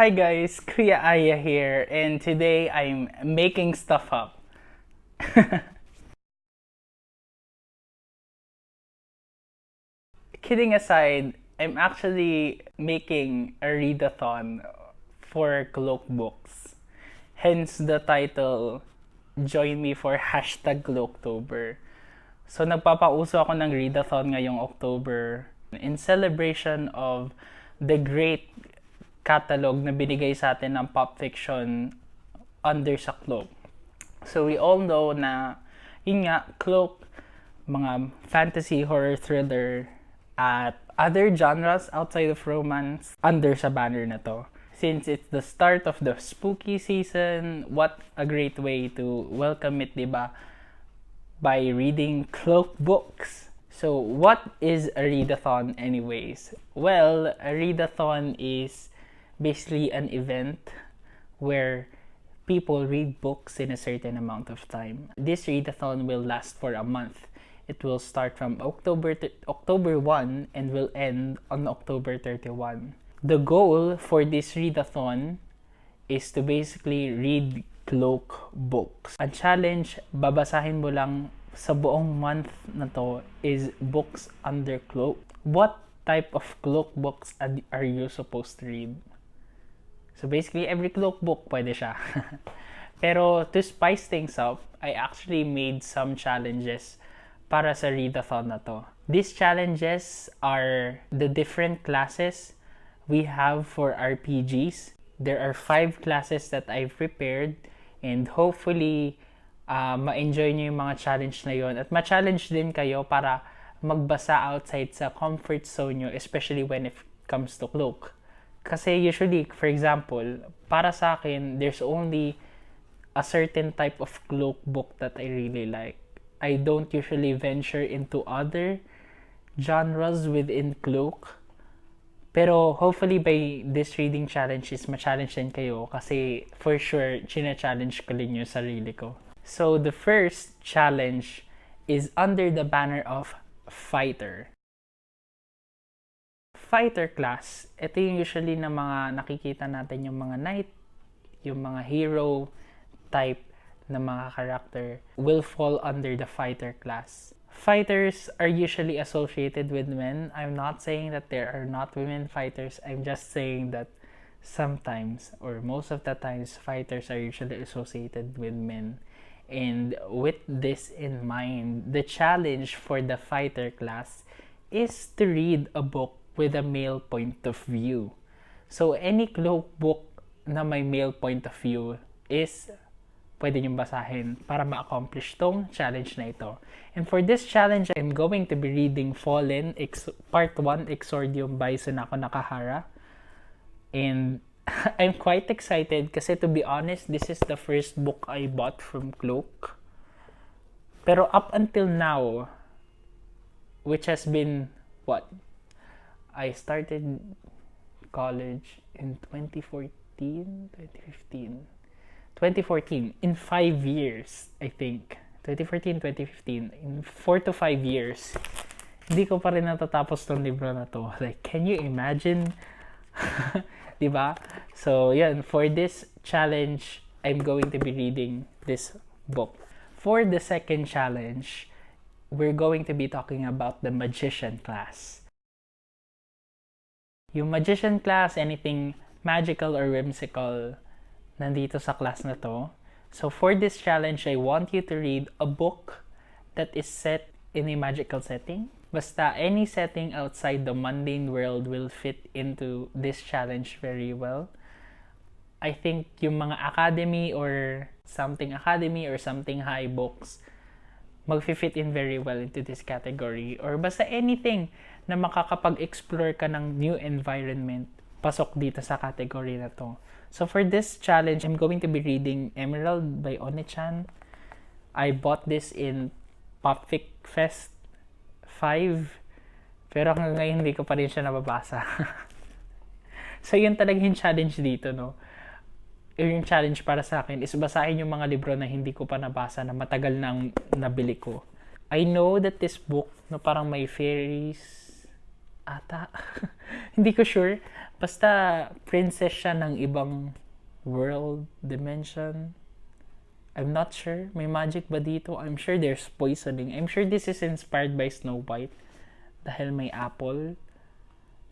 Hi guys, Kuya Aya here, and today I'm making stuff up. Kidding aside, I'm actually making a read-a-thon for cloak books. Hence the title, Join Me for #cloaktober. So nagpapauso ako ng read-a-thon ngayong October in celebration of the great catalog na binigay sa atin ng pop fiction under sa Cloak. So we all know na yun nga, Cloak, mga fantasy, horror, thriller, at other genres outside of romance under sa banner na to. Since it's the start of the spooky season, what a great way to welcome it, diba? By reading Cloak books. So what is a read-a-thon anyways? Well, a read-a-thon is basically an event where people read books in a certain amount of time. This read-a-thon will last for a month. It will start from October 1 and will end on October 31. The goal for this read-a-thon is to basically read Cloak books. Ang challenge, babasahin mo lang sa buong month na to is books under Cloak. What type of Cloak books are you supposed to read? So basically, every Cloak book pwede siya. Pero to spice things up, I actually made some challenges para sa read-a-thon na to. These challenges are the different classes we have for RPGs. There are 5 classes that I've prepared, and hopefully ma-enjoy nyo yung mga challenge na yon at ma-challenge din kayo para magbasa outside sa comfort zone nyo, especially when it comes to Cloak. Kasi usually, for example, para sa akin, there's only a certain type of Cloak book that I really like. I don't usually venture into other genres within Cloak. Pero hopefully by this reading challenge is ma-challenge din kayo kasi for sure, china-challenge ko rin yung sarili ko. So the first challenge is under the banner of Fighter. Fighter class, ito yung usually na mga nakikita natin yung mga knight, yung mga hero type na mga character will fall under the fighter class. Fighters are usually associated with men. I'm not saying that there are not women fighters. I'm just saying that sometimes or most of the times fighters are usually associated with men. And with this in mind, the challenge for the fighter class is to read a book with a male point of view. So any Cloak book na may male point of view is pwede niyong basahin para ma-accomplish tong challenge na ito. And for this challenge, I'm going to be reading Fallen, Part 1, Exordium by Sunako Nakahara. And I'm quite excited kasi to be honest, this is the first book I bought from Cloak. Pero up until now, which has been, what? I started college in 2014, in 5 years, I think. 2014, 2015. In 4 to 5 years, hindi ko pa rin natatapos tong libro na to. Like, can you imagine? Diba? So, yan. For this challenge, I'm going to be reading this book. For the second challenge, we're going to be talking about the Magician class. Yung Magician class, anything magical or whimsical, nandito sa class na to. So for this challenge, I want you to read a book that is set in a magical setting. Basta any setting outside the mundane world will fit into this challenge very well. I think yung mga academy or something high books mag-fit in very well into this category. Or basta anything na makakapag-explore ka ng new environment, pasok dito sa category na to. So for this challenge, I'm going to be reading Emerald by One-chan. I bought this in Popfic Fest 5. Pero hanggang ngayon hindi ko pa rin siya nababasa. So yun talaga yung challenge dito, no? Yung challenge para sa akin is basahin yung mga libro na hindi ko pa nabasa na matagal nang nabili ko. I know that this book, no, parang may fairies ata. Hindi ko sure. Basta, princess siya ng ibang world, dimension. I'm not sure. May magic ba dito? I'm sure there's poisoning. I'm sure this is inspired by Snow White. Dahil may apple.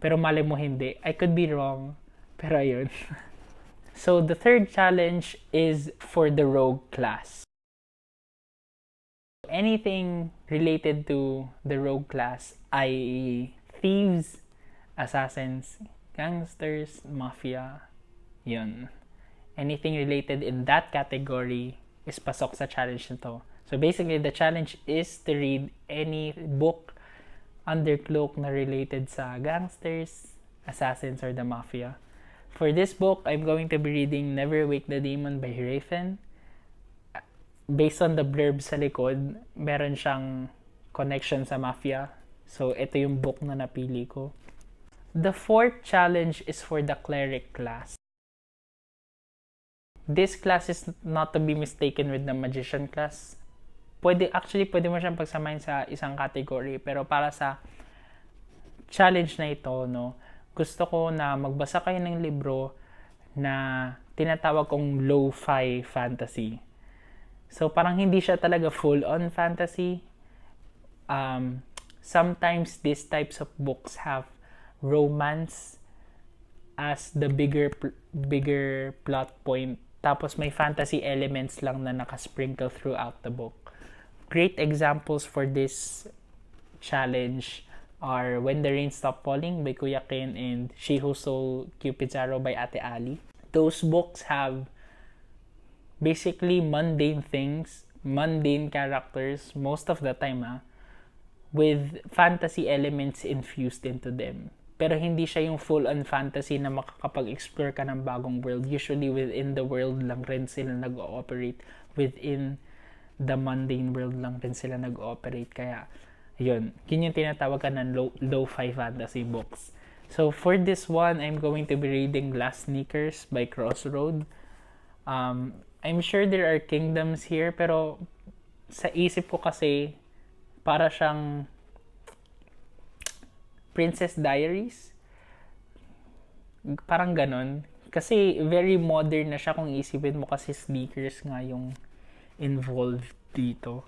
Pero mali mo hindi. I could be wrong. Pero ayun. So, the third challenge is for the rogue class. Anything related to the rogue class ay thieves, assassins, gangsters, mafia, yun. Anything related in that category is pasok sa challenge nito. So basically, the challenge is to read any book under cloak na related sa gangsters, assassins, or the mafia. For this book, I'm going to be reading Never Wake the Demon by Raven. Based on the blurb sa likod, meron siyang connection sa mafia. So, ito yung book na napili ko. The fourth challenge is for the cleric class. This class is not to be mistaken with the magician class. Pwede mo siyang pagsamahin sa isang category. Pero para sa challenge na ito, no, gusto ko na magbasa kayo ng libro na tinatawag kong lo-fi fantasy. So, parang hindi siya talaga full-on fantasy. Sometimes these types of books have romance as the bigger plot point. Tapos may fantasy elements lang na nakasprinkle throughout the book. Great examples for this challenge are When the Rain Stopped Falling by Kuya Ken and She Who Stole Cupid's Arrow by Ate Ali. Those books have basically mundane things, mundane characters most of the time, with fantasy elements infused into them. Pero hindi siya yung full-on fantasy na makakapag-explore ka ng bagong world. Usually within the world lang rin sila nag-ooperate. Within the mundane world lang rin sila nag-ooperate. Kaya, yun yung tinatawag ka ng lo-fi fantasy books. So, for this one, I'm going to be reading Glass Sneakers by Crossroad. I'm sure there are kingdoms here, pero sa isip ko kasi, para siyang Princess Diaries. Parang ganon. Kasi very modern na siya kung isipin mo kasi sneakers nga yung involved dito.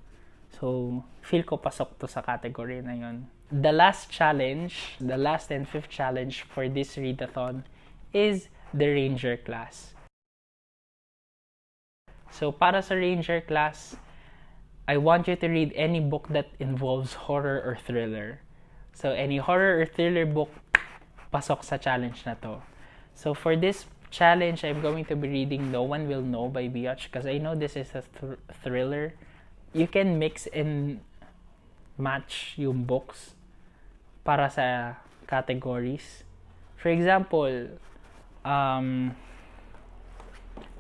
So, feel ko pasok to sa category na yun. The last challenge, the last and fifth challenge for this read-a-thon is the Ranger class. So, para sa Ranger class, I want you to read any book that involves horror or thriller. So, any horror or thriller book, pasok sa challenge na to. So, for this challenge, I'm going to be reading No One Will Know by Biatch because I know this is a thriller. You can mix and match yung books para sa categories. For example,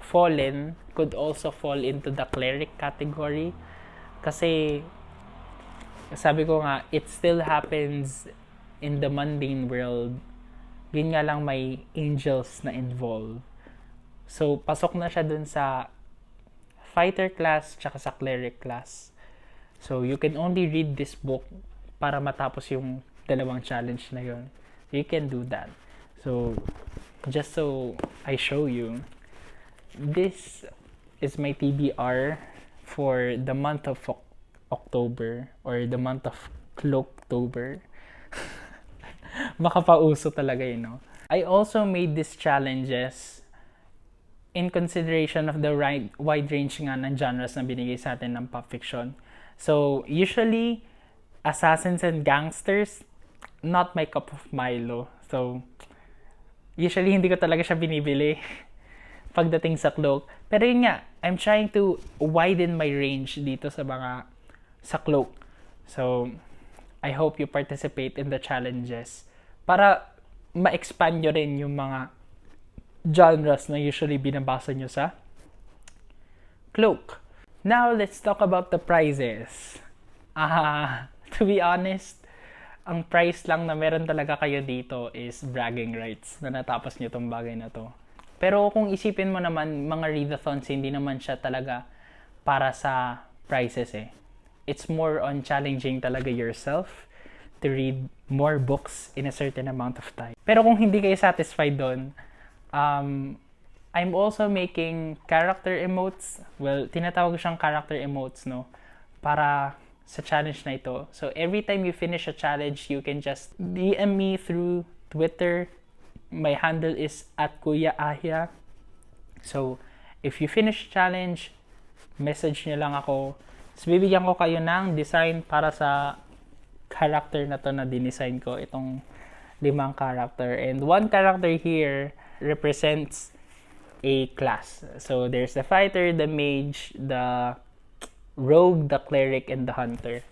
Fallen could also fall into the cleric category kasi sabi ko nga, it still happens in the mundane world. Yun nga lang may angels na involved. So, pasok na siya dun sa fighter class tsaka sa cleric class. So, you can only read this book para matapos yung dalawang challenge na yun. You can do that. So, just so I show you, this is my TBR for the month of October or the month of cloaktober. Makapauso talaga yun, no? I also made these challenges in consideration of the wide range nga ng genres na binigay sa atin ng pop fiction. So, usually, assassins and gangsters, not my cup of Milo. So, usually, hindi ko talaga siya binibili pagdating sa cloak. Pero yun nga, I'm trying to widen my range dito sa cloak. So, I hope you participate in the challenges para ma-expand nyo rin yung mga genres na usually binabasa nyo sa cloak. Now, let's talk about the prizes. To be honest, ang prize lang na meron talaga kayo dito is bragging rights na natapos nyo tong bagay na to. Pero kung isipin mo naman, mga read-a-thons, hindi naman siya talaga para sa prizes eh. It's more on challenging talaga yourself to read more books in a certain amount of time. Pero kung hindi kayo satisfied doon, I'm also making character emotes. Well, tinatawag ko siyang character emotes, no? Para sa challenge na ito. So, every time you finish a challenge, you can just DM me through Twitter. My handle is @kuyaahya. So, if you finish a challenge, message nyo lang ako. So, bibigyan ko kayo ng design para sa character na to na dinesign ko. Itong 5 character. And one character here represents a class. So, there's the fighter, the mage, the rogue, the cleric, and the hunter.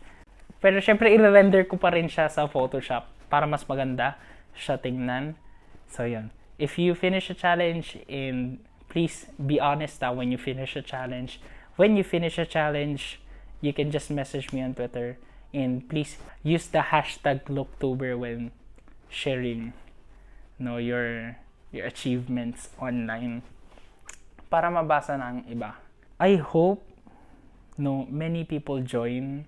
Pero syempre, i-render ko pa rin siya sa Photoshop para mas maganda siya tingnan. So, yun. If you finish a challenge, and please be honest when you finish a challenge. When you finish a challenge, you can just message me on Twitter. And please use the hashtag cloaktober when sharing your achievements online para mabasa ng iba. I hope many people join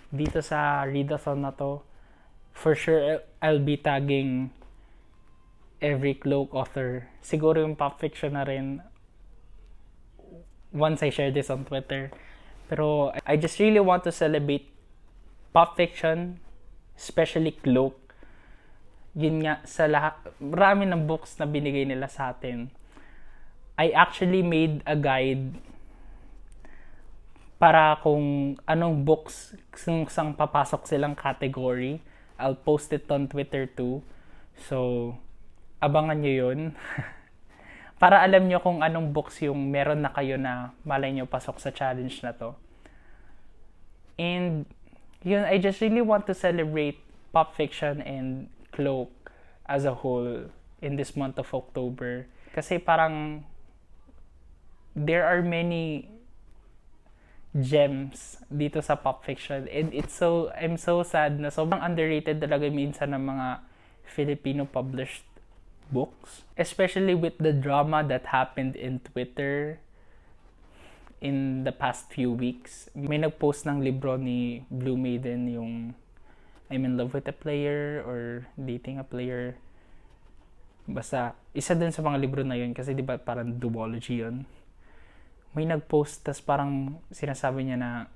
dito sa read-a-thon na to. For sure, I'll be tagging every cloak author. Siguro yung pop fiction na rin once I share this on Twitter. Pero I just really want to celebrate pop fiction, especially cloak. Yun nga, sa lahat, marami ng books na binigay nila sa atin. I actually made a guide para kung anong books kung saan papasok silang category. I'll post it on Twitter too. So, abangan nyo yun. Para alam nyo kung anong books yung meron na kayo na malay nyo pasok sa challenge na to. And, yun, I just really want to celebrate pop fiction and cloak as a whole in this month of October. Kasi parang there are many gems dito sa pop fiction, and I'm so sad na sobrang underrated talaga minsan ng mga Filipino published books, especially with the drama that happened in Twitter in the past few weeks. May nagpost ng libro ni Blue Maiden, yung I'm in love with a player or dating a player. Basta isa din sa mga libro na yun kasi di ba parang duology yun. May nag-post, tas parang sinasabi niya na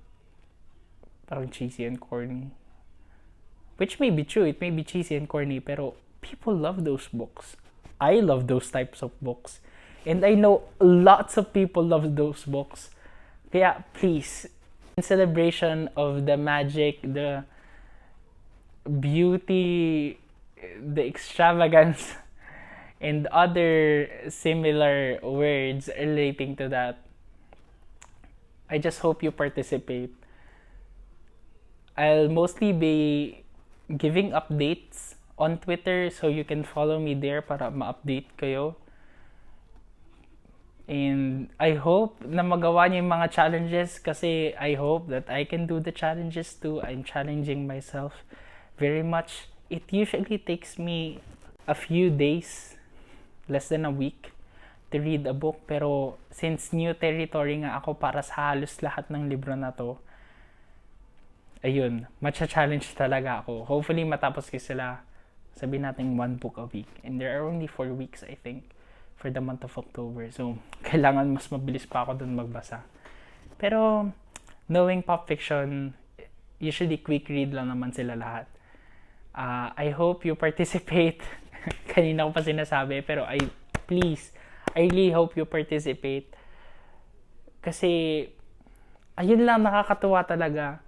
parang cheesy and corny. Which may be true, it may be cheesy and corny, pero people love those books. I love those types of books. And I know lots of people love those books. Kaya please, in celebration of the magic, the beauty, the extravagance, and other similar words relating to that, I just hope you participate. I'll mostly be giving updates on Twitter, so you can follow me there para ma-update kayo. And I hope na magawa niyo yung mga challenges kasi I hope that I can do the challenges too. I'm challenging myself very much. It usually takes me a few days, less than a week, to read a book, pero since new territory nga ako para sa halos lahat ng libro na to, ayun, matcha-challenge talaga ako. Hopefully matapos ko sila, sabihin natin 1 book a week. And there are only 4 weeks, I think, for the month of October. So, kailangan mas mabilis pa ako dun magbasa. Pero, knowing pop fiction, usually quick read lang naman sila lahat. I hope you participate. Kanina ko pa sinasabi, pero I really hope you participate. Kasi, ayun lang, nakakatuwa talaga.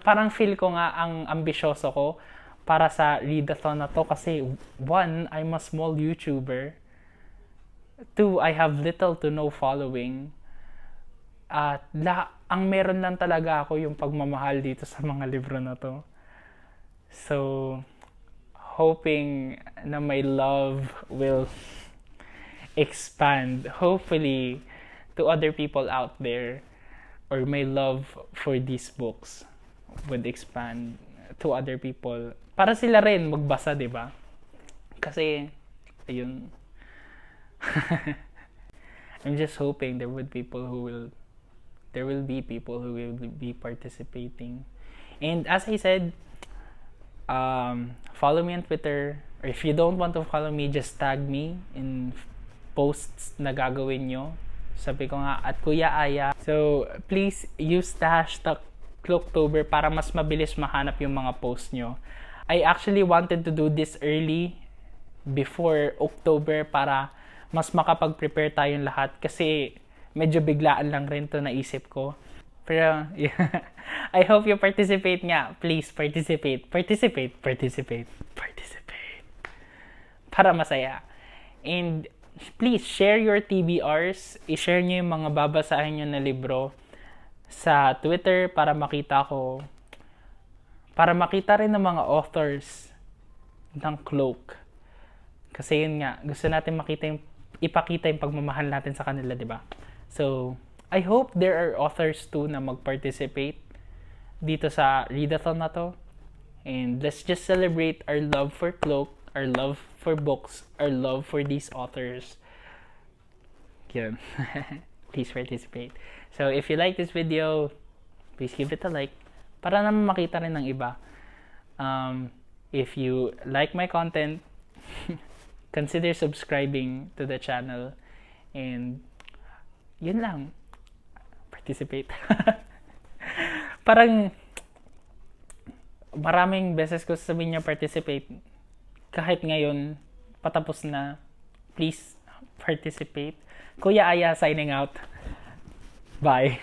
Parang feel ko nga ang ambisyoso ko para sa read-a-thon na to. Kasi, 1, I'm a small YouTuber. 2, I have little to no following. At ang meron lang talaga ako yung pagmamahal dito sa mga libro na to. So, hoping na my love will expand, hopefully, to other people out there, or my love for these books would expand to other people. Para sila rin magbasa, di ba? Kasi, ayun. I'm just hoping there will be people who will be participating. And as I said, follow me on Twitter. Or if you don't want to follow me, just tag me in posts na gagawin nyo. Sabi ko nga, at Kuya Aya. So, please use the hashtag cloaktober para mas mabilis mahanap yung mga posts nyo. I actually wanted to do this early before October para mas makapag-prepare tayong lahat kasi medyo biglaan lang rin to naisip ko. Pero, yeah. I hope you participate nga. Please, participate. Para masaya. And, please, share your TBRs. I-share nyo yung mga babasahin nyo na libro sa Twitter para makita ko. Para makita rin ng mga authors ng Cloak. Kasi yun nga, gusto natin ipakita yung pagmamahal natin sa kanila, di ba? So, I hope there are authors too na mag-participate dito sa read-a-thon na to. And let's just celebrate our love for Cloak, our love for books, our love for these authors. Yun. Please participate. So, if you like this video, please give it a like para naman makita rin ng iba. If you like my content, consider subscribing to the channel. And, yun lang. Participate. Parang, maraming beses ko sasabihin niya participate. Kahit ngayon, patapos na, please participate. Kuya Aya signing out. Bye.